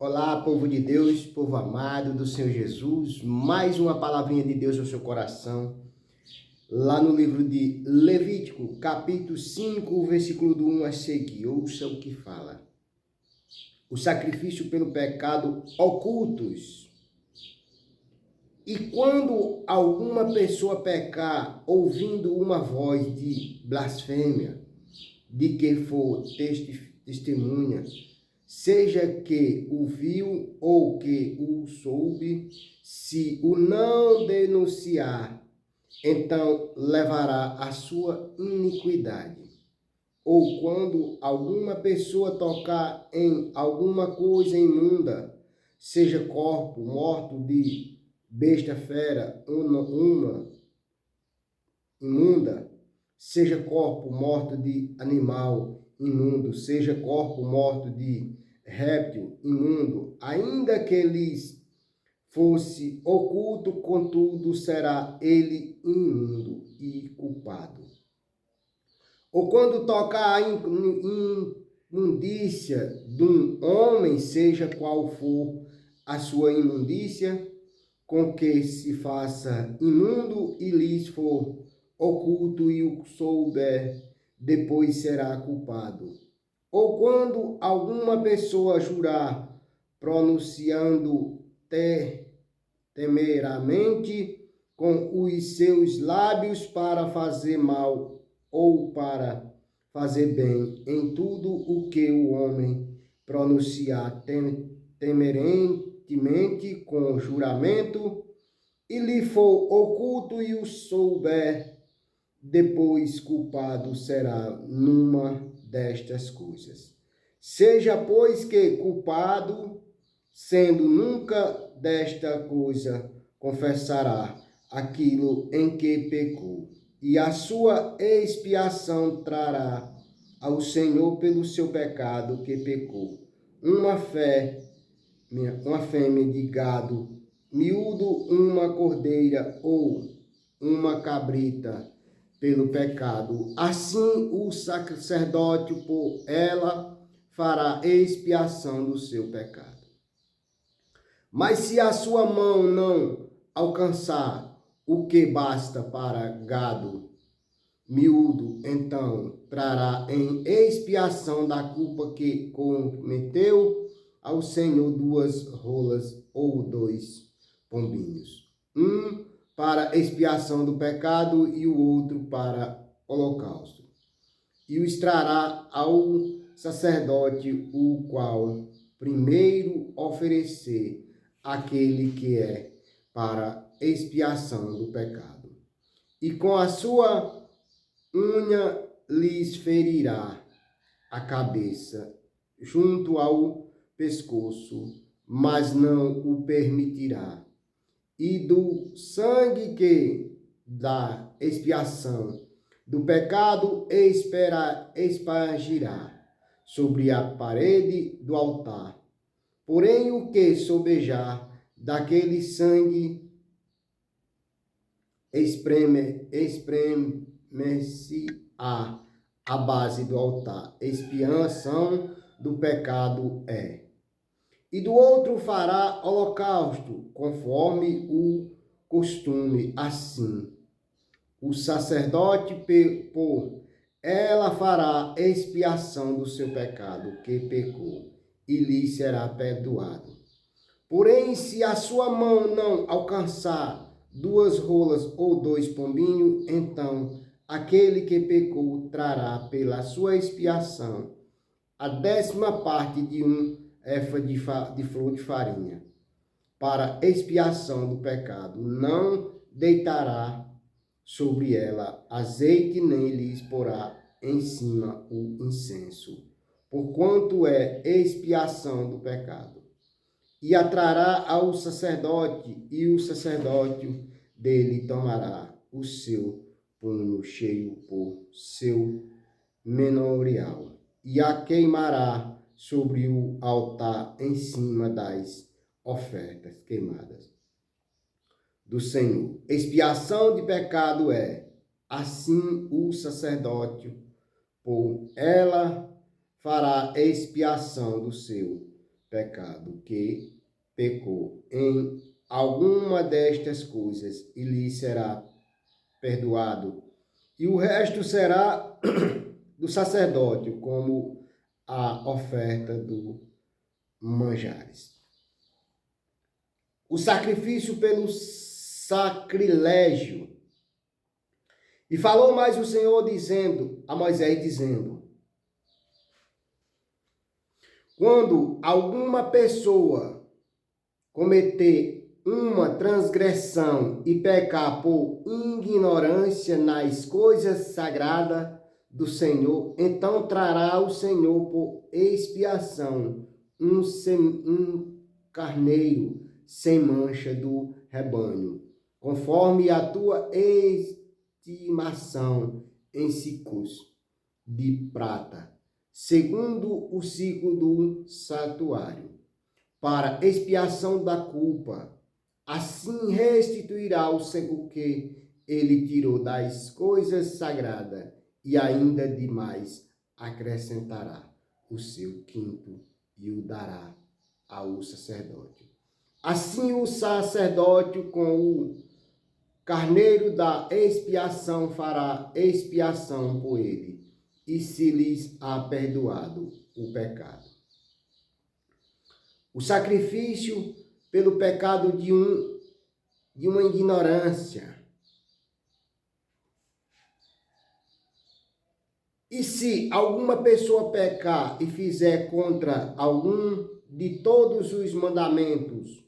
Olá, povo de Deus, povo amado do Senhor Jesus, mais uma palavrinha de Deus no seu coração, lá no livro de Levítico, capítulo 5, versículo do 1 a seguir. Ouça o que fala. O sacrifício pelo pecado ocultos. E quando alguma pessoa pecar, ouvindo uma voz de blasfêmia, de que for testemunha, seja que o viu ou que o soube, se o não denunciar, então levará a sua iniquidade. Ou quando alguma pessoa tocar em alguma coisa imunda, seja corpo morto de besta fera, uma imunda, seja corpo morto de animal imundo, seja corpo morto de réptil imundo, ainda que lhes fosse oculto, contudo será ele imundo e culpado. Ou quando tocar a imundícia de um homem, seja qual for a sua imundícia, com que se faça imundo e lhes for oculto e o souber, depois será culpado. Ou quando alguma pessoa jurar, pronunciando temeramente com os seus lábios para fazer mal ou para fazer bem, em tudo o que o homem pronunciar temerentemente com juramento, e lhe for oculto e o souber, depois culpado será numa destas coisas. Seja, pois, que culpado, sendo nunca desta coisa, confessará aquilo em que pecou, e a sua expiação trará ao Senhor pelo seu pecado que pecou. Uma fêmea de gado miúdo, uma cordeira ou uma cabrita pelo pecado. Assim o sacerdote por ela fará expiação do seu pecado. Mas se a sua mão não alcançar o que basta para gado miúdo, então trará em expiação da culpa que cometeu ao Senhor 2 rolas ou 2 pombinhos, um para expiação do pecado e o outro para holocausto. E os trará ao sacerdote, o qual primeiro oferecer aquele que é para expiação do pecado. E com a sua unha lhes ferirá a cabeça junto ao pescoço, mas não o permitirá. E do sangue que da expiação do pecado espargirá sobre a parede do altar. Porém, o que sobejar daquele sangue espreme-se a base do altar. Expiação do pecado é. E do outro fará holocausto, conforme o costume, assim. O sacerdote por ela fará expiação do seu pecado que pecou, e lhe será perdoado. Porém, se a sua mão não alcançar 2 rolas ou 2 pombinhos, então aquele que pecou trará pela sua expiação a 10ª parte de um efa de flor de farinha, para expiação do pecado. Não deitará sobre ela azeite, nem lhes porá em cima o incenso, porquanto é expiação do pecado. E a trará ao sacerdote, e o sacerdote dele tomará o seu punho cheio por seu memorial, e a queimará sobre o altar em cima das ofertas queimadas do Senhor. Expiação de pecado é, assim o sacerdote por ela fará expiação do seu pecado que pecou em alguma destas coisas, e lhe será perdoado, e o resto será do sacerdote, como a oferta do manjares. O sacrifício pelo sacrilégio. E falou mais o Senhor a Moisés, dizendo: quando alguma pessoa cometer uma transgressão e pecar por ignorância nas coisas sagradas do Senhor, então trará o Senhor por expiação um carneiro sem mancha do rebanho, conforme a tua estimação em ciclos de prata, segundo o ciclo do santuário, para expiação da culpa. Assim restituirá o Senhor que ele tirou das coisas sagradas, e ainda demais acrescentará o seu quinto e o dará ao sacerdote. Assim o sacerdote com o carneiro da expiação fará expiação por ele, e se lhes há perdoado o pecado. O sacrifício pelo pecado de uma ignorância. E se alguma pessoa pecar e fizer contra algum de todos os mandamentos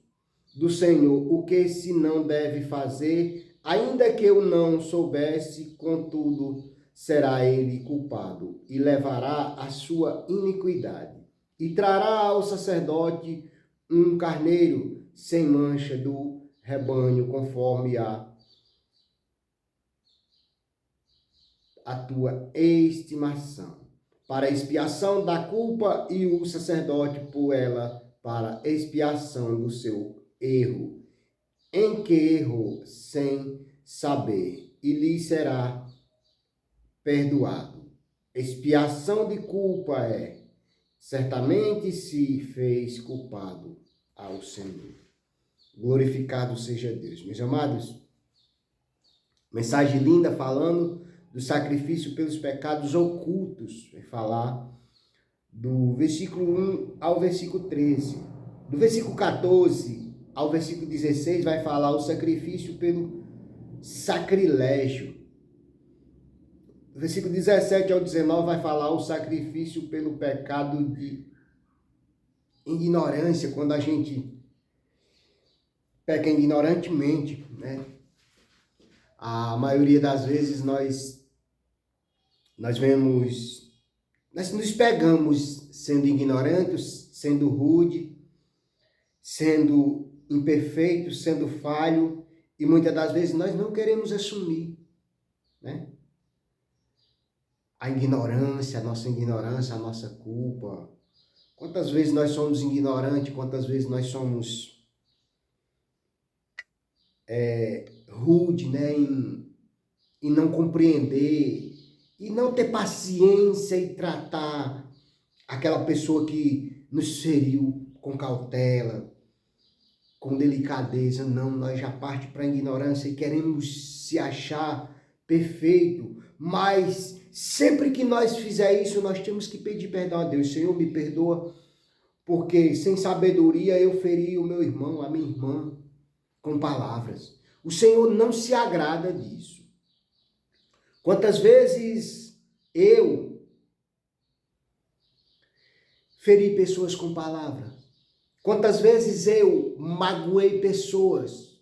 do Senhor, o que se não deve fazer, ainda que eu não soubesse, contudo, será ele culpado e levará a sua iniquidade. E trará ao sacerdote um carneiro sem mancha do rebanho, conforme a tua estimação, para expiação da culpa, e o sacerdote por ela para expiação do seu erro, em que errou sem saber, e lhe será perdoado. Expiação de culpa certamente se fez culpado ao Senhor. Glorificado seja Deus. Meus amados, mensagem linda falando do sacrifício pelos pecados ocultos. Vai falar do versículo 1 ao versículo 13. Do versículo 14 ao versículo 16 vai falar o sacrifício pelo sacrilégio. Do versículo 17 ao 19 vai falar o sacrifício pelo pecado de ignorância, quando a gente peca ignorantemente, né? A maioria das vezes nós nos pegamos sendo ignorantes, sendo rude, sendo imperfeito, sendo falho, e muitas das vezes nós não queremos assumir, né? A nossa ignorância, a nossa culpa. Quantas vezes nós somos ignorantes, quantas vezes nós somos rude, né, em não compreender, e não ter paciência e tratar aquela pessoa que nos feriu com cautela, com delicadeza. Não, nós já partimos para a ignorância e queremos se achar perfeito, mas sempre que nós fizer isso, nós temos que pedir perdão a Deus. Senhor, me perdoa, porque sem sabedoria eu feri o meu irmão, a minha irmã, com palavras. O Senhor não se agrada disso. Quantas vezes eu feri pessoas com palavras? Quantas vezes eu magoei pessoas?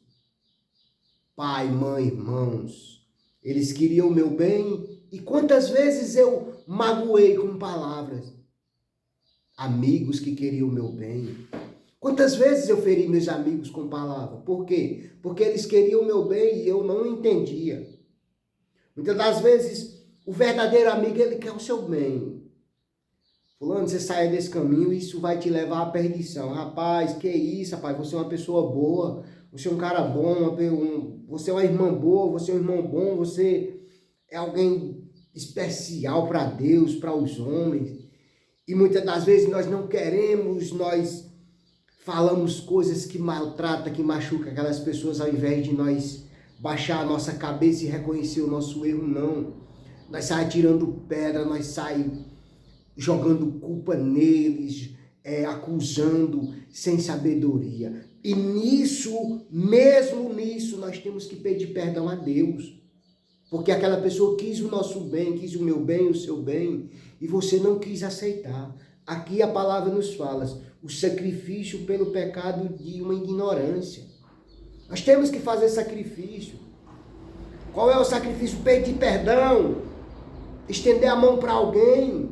Pai, mãe, irmãos, eles queriam o meu bem, e quantas vezes eu magoei com palavras? Amigos que queriam o meu bem. Quantas vezes eu feri meus amigos com palavras? Por quê? Porque eles queriam o meu bem e eu não entendia. Muitas das vezes, o verdadeiro amigo, ele quer o seu bem. Fulano, você sai desse caminho, isso vai te levar à perdição. Rapaz, que isso, rapaz? Você é uma pessoa boa, você é um cara bom, você é uma irmã boa, você é um irmão bom, você é alguém especial para Deus, para os homens. E muitas das vezes nós não queremos, nós falamos coisas que maltratam, que machucam aquelas pessoas, ao invés de nós baixar a nossa cabeça e reconhecer o nosso erro, não. Nós saímos tirando pedra, nós saímos jogando culpa neles, acusando sem sabedoria. E nisso, mesmo nisso, nós temos que pedir perdão a Deus. Porque aquela pessoa quis o nosso bem, quis o meu bem, o seu bem, e você não quis aceitar. Aqui a palavra nos fala, o sacrifício pelo pecado de uma ignorância. Nós temos que fazer sacrifício. Qual é o sacrifício? Pedir perdão, estender a mão para alguém.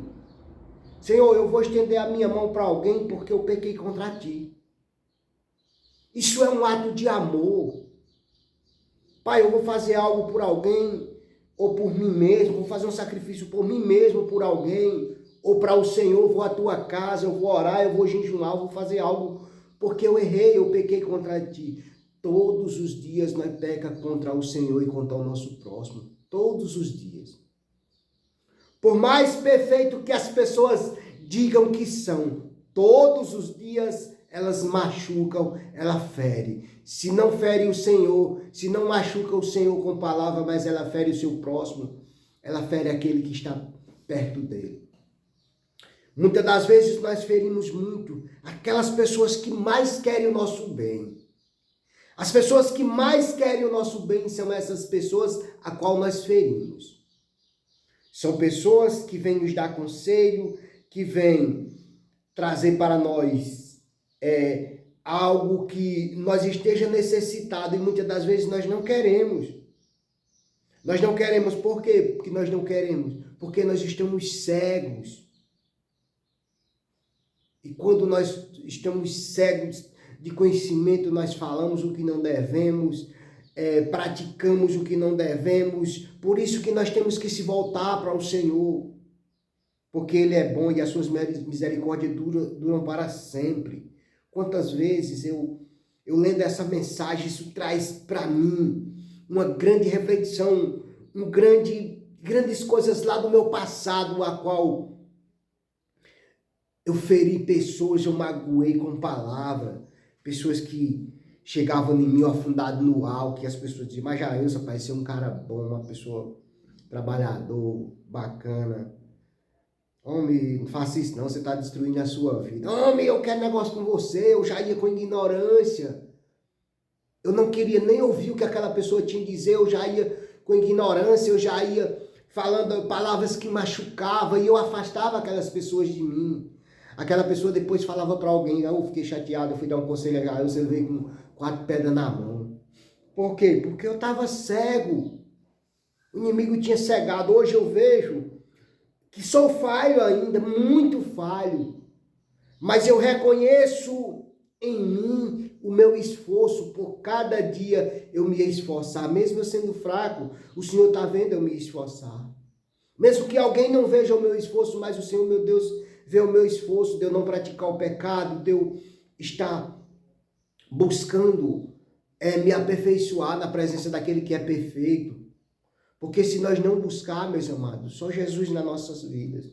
Senhor, eu vou estender a minha mão para alguém porque eu pequei contra ti. Isso é um ato de amor. Pai, eu vou fazer algo por alguém ou por mim mesmo, vou fazer um sacrifício por mim mesmo, por alguém, ou para o Senhor, vou à tua casa, eu vou orar, eu vou jejuar, eu vou fazer algo porque eu errei, eu pequei contra ti. Todos os dias nós pecamos contra o Senhor e contra o nosso próximo. Todos os dias. Por mais perfeito que as pessoas digam que são, todos os dias elas machucam, ela fere. Se não fere o Senhor, se não machuca o Senhor com palavra, mas ela fere o seu próximo, ela fere aquele que está perto dele. Muitas das vezes nós ferimos muito aquelas pessoas que mais querem o nosso bem. As pessoas que mais querem o nosso bem são essas pessoas a qual nós ferimos. São pessoas que vêm nos dar conselho, que vêm trazer para nós algo que nós esteja necessitado e muitas das vezes nós não queremos. Nós não queremos por quê? Porque nós não queremos. Porque nós estamos cegos. E quando nós estamos cegos de conhecimento, nós falamos o que não devemos, praticamos o que não devemos. Por isso que nós temos que se voltar para o Senhor. Porque Ele é bom e as suas misericórdias duram para sempre. Quantas vezes eu lendo essa mensagem, isso traz para mim uma grande reflexão, grandes coisas lá do meu passado, a qual eu feri pessoas, eu magoei com palavra, pessoas que chegavam em mim afundado no álcool, que as pessoas diziam, mas Jailson parecia um cara bom, uma pessoa trabalhador, bacana. Homem, não faça isso não, você está destruindo a sua vida. Homem, eu quero negócio com você, eu já ia com ignorância. Eu não queria nem ouvir o que aquela pessoa tinha a dizer, eu já ia com ignorância, eu já ia falando palavras que machucavam e eu afastava aquelas pessoas de mim. Aquela pessoa depois falava para alguém, eu fiquei chateado, eu fui dar um conselho a Jailson, ele veio com 4 pedras na mão. Por quê? Porque eu estava cego. O inimigo tinha cegado. Hoje eu vejo que sou falho ainda, muito falho, mas eu reconheço em mim o meu esforço por cada dia eu me esforçar, mesmo eu sendo fraco, o Senhor está vendo eu me esforçar. Mesmo que alguém não veja o meu esforço, mas o Senhor, meu Deus, vê o meu esforço de eu não praticar o pecado, de eu estar buscando me aperfeiçoar na presença daquele que é perfeito. Porque se nós não buscar, meus amados, só Jesus nas nossas vidas.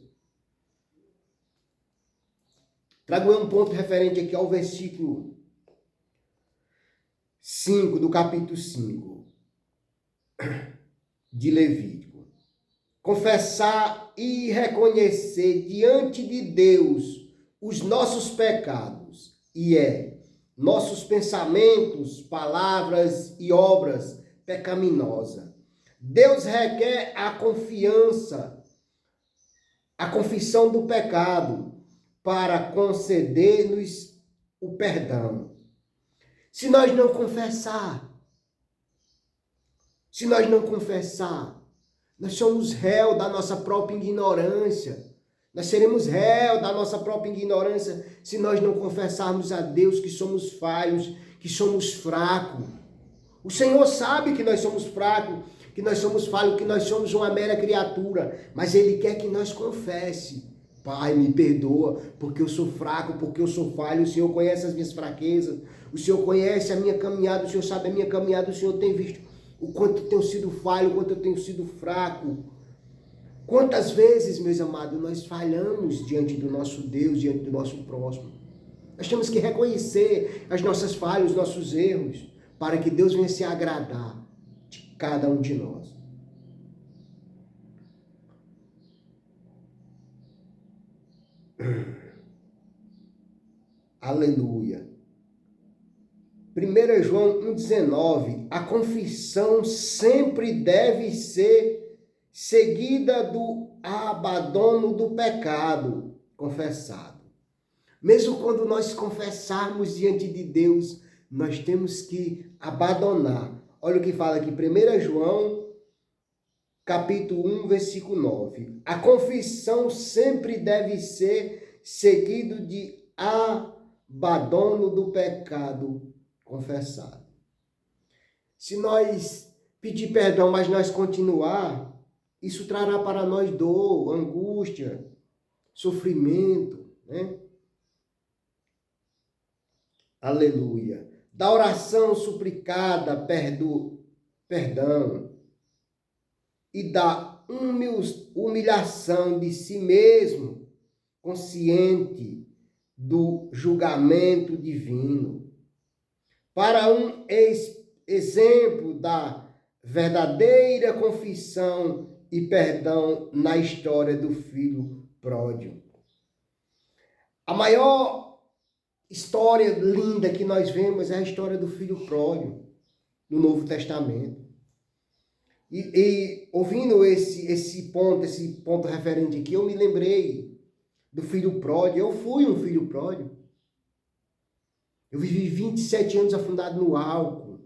Trago um ponto referente aqui ao versículo 5 do capítulo 5 de Levítico. Confessar e reconhecer diante de Deus os nossos pecados, nossos pensamentos, palavras e obras pecaminosas. Deus requer a confiança, a confissão do pecado, para conceder-nos o perdão. Se nós não confessar, nós somos réu da nossa própria ignorância. Nós seremos réu da nossa própria ignorância se nós não confessarmos a Deus que somos falhos, que somos fracos. O Senhor sabe que nós somos fracos, que nós somos falhos, que nós somos uma mera criatura, mas Ele quer que nós confesse. Pai, me perdoa, porque eu sou fraco, porque eu sou falho, o Senhor conhece as minhas fraquezas, o Senhor conhece a minha caminhada, o Senhor sabe a minha caminhada, o Senhor tem visto o quanto eu tenho sido falho, o quanto eu tenho sido fraco. Quantas vezes, meus amados, nós falhamos diante do nosso Deus, diante do nosso próximo. Nós temos que reconhecer as nossas falhas, os nossos erros, para que Deus venha se agradar de cada um de nós. Aleluia. 1 João 1,19, a confissão sempre deve ser seguida do abandono do pecado confessado. Mesmo quando nós confessarmos diante de Deus, nós temos que abandonar. Olha o que fala aqui, 1 João, capítulo 1, versículo 9. A confissão sempre deve ser seguido de abandono do pecado confessado. Se nós pedir perdão, mas nós continuar, isso trará para nós dor, angústia, sofrimento, né? Aleluia. Da oração suplicada, perdão, e da humilhação de si mesmo, consciente do julgamento divino. Para um exemplo da verdadeira confissão e perdão na história do filho pródigo. A maior história linda que nós vemos é a história do filho pródigo no Novo Testamento. E ouvindo esse ponto referente aqui, eu me lembrei do filho pródigo. Eu fui um filho pródigo. Eu vivi 27 anos afundado no álcool.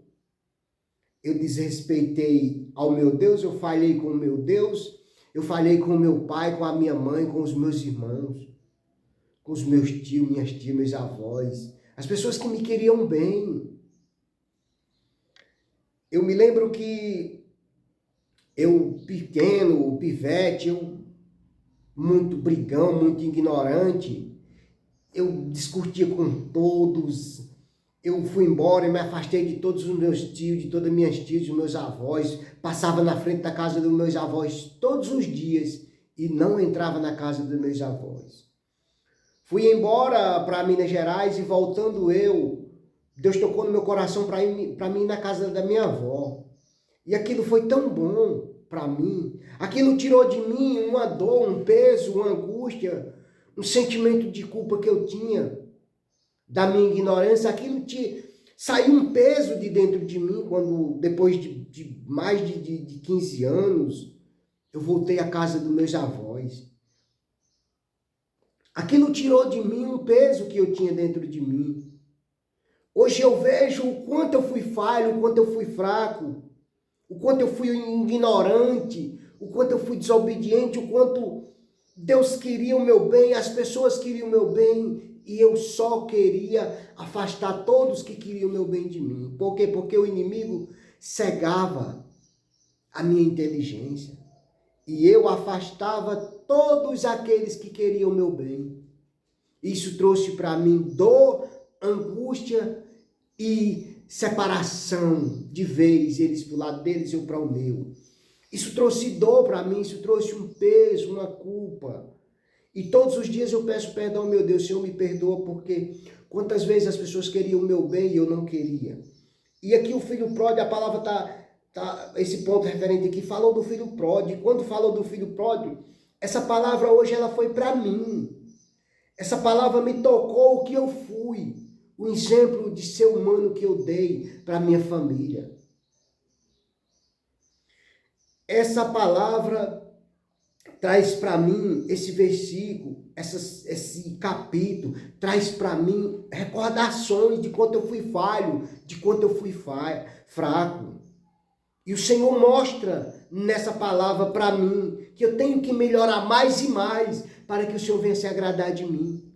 Eu desrespeitei ao meu Deus, eu falhei com o meu Deus, eu falhei com o meu pai, com a minha mãe, com os meus irmãos, com os meus tios, minhas tias, meus avós, as pessoas que me queriam bem. Eu me lembro que eu, pequeno, pivete, eu muito brigão, muito ignorante, eu discutia com todos, eu fui embora e me afastei de todos os meus tios, de todas as minhas tias, dos meus avós, passava na frente da casa dos meus avós todos os dias e não entrava na casa dos meus avós. Fui embora para Minas Gerais e voltando Deus tocou no meu coração para mim na casa da minha avó. E aquilo foi tão bom para mim. Aquilo tirou de mim uma dor, um peso, uma angústia, um sentimento de culpa que eu tinha da minha ignorância. Aquilo saiu um peso de dentro de mim quando, depois de mais de 15 anos, eu voltei à casa dos meus avós. Aquilo tirou de mim um peso que eu tinha dentro de mim. Hoje eu vejo o quanto eu fui falho, o quanto eu fui fraco, o quanto eu fui ignorante, o quanto eu fui desobediente, o quanto Deus queria o meu bem, as pessoas queriam o meu bem, e eu só queria afastar todos que queriam o meu bem de mim. Por quê? Porque o inimigo cegava a minha inteligência. E eu afastava todos aqueles que queriam o meu bem. Isso trouxe para mim dor, angústia e separação de vez, eles para o lado deles e eu para o meu. Isso trouxe dor para mim, isso trouxe um peso, uma culpa. E todos os dias eu peço perdão, meu Deus, Senhor, me perdoa, porque quantas vezes as pessoas queriam o meu bem e eu não queria. E aqui o filho pródigo, a palavra esse ponto referente aqui, falou do filho pródigo. E quando falou do filho pródigo, essa palavra hoje ela foi para mim. Essa palavra me tocou o que eu fui. O exemplo de ser humano que eu dei para minha família. Essa palavra traz para mim esse versículo, esse capítulo, traz para mim recordações de quanto eu fui falho, de quanto eu fui fraco. E o Senhor mostra nessa palavra para mim que eu tenho que melhorar mais e mais para que o Senhor venha se agradar de mim.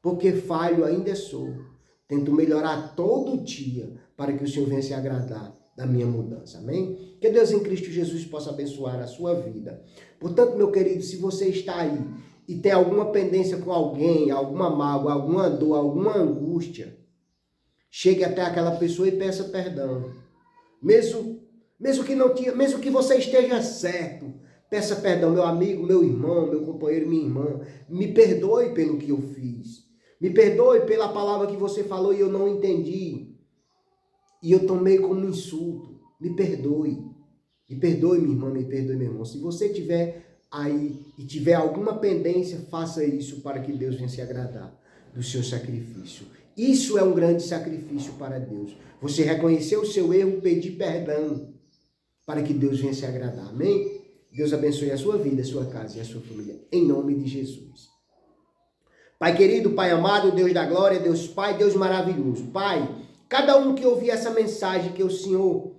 Porque falho ainda sou. Tento melhorar todo dia para que o Senhor venha se agradar da minha mudança. Amém? Que Deus em Cristo Jesus possa abençoar a sua vida. Portanto, meu querido, se você está aí e tem alguma pendência com alguém, alguma mágoa, alguma dor, alguma angústia, chegue até aquela pessoa e peça perdão. Mesmo que você esteja certo, peça perdão, meu amigo, meu irmão, meu companheiro, minha irmã, me perdoe pelo que eu fiz. Me perdoe pela palavra que você falou e eu não entendi. E eu tomei como insulto. Me perdoe. Me perdoe, minha irmã, me perdoe, meu irmão. Se você tiver aí e tiver alguma pendência, faça isso para que Deus venha se agradar do seu sacrifício. Isso é um grande sacrifício para Deus. Você reconhecer o seu erro, pedir perdão para que Deus venha se agradar. Amém? Deus abençoe a sua vida, a sua casa e a sua família. Em nome de Jesus. Pai querido, Pai amado, Deus da glória, Deus Pai, Deus maravilhoso. Pai, cada um que ouvir essa mensagem, que o Senhor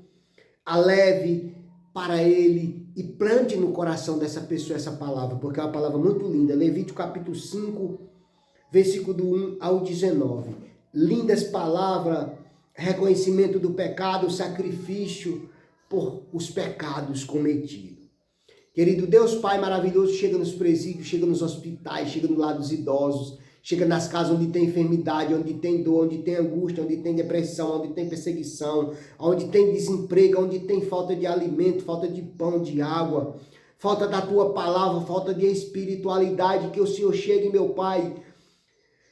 a leve para ele e plante no coração dessa pessoa essa palavra, porque é uma palavra muito linda. Levítico capítulo 5, versículo do 1 ao 19. Lindas palavras, reconhecimento do pecado, sacrifício por os pecados cometidos. Querido Deus Pai maravilhoso, chega nos presídios, chega nos hospitais, chega no lado dos idosos, chega nas casas onde tem enfermidade, onde tem dor, onde tem angústia, onde tem depressão, onde tem perseguição, onde tem desemprego, onde tem falta de alimento, falta de pão, de água, falta da tua palavra, falta de espiritualidade. Que o Senhor chegue, meu Pai,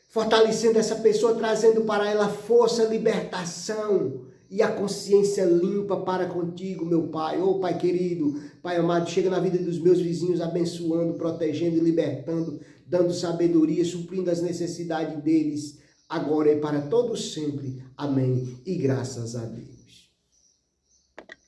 fortalecendo essa pessoa, trazendo para ela força, libertação e a consciência limpa para contigo, meu Pai. Ô Pai querido, Pai amado, chega na vida dos meus vizinhos, abençoando, protegendo e libertando, dando sabedoria, suprindo as necessidades deles, agora e para todos sempre. Amém. E graças a Deus.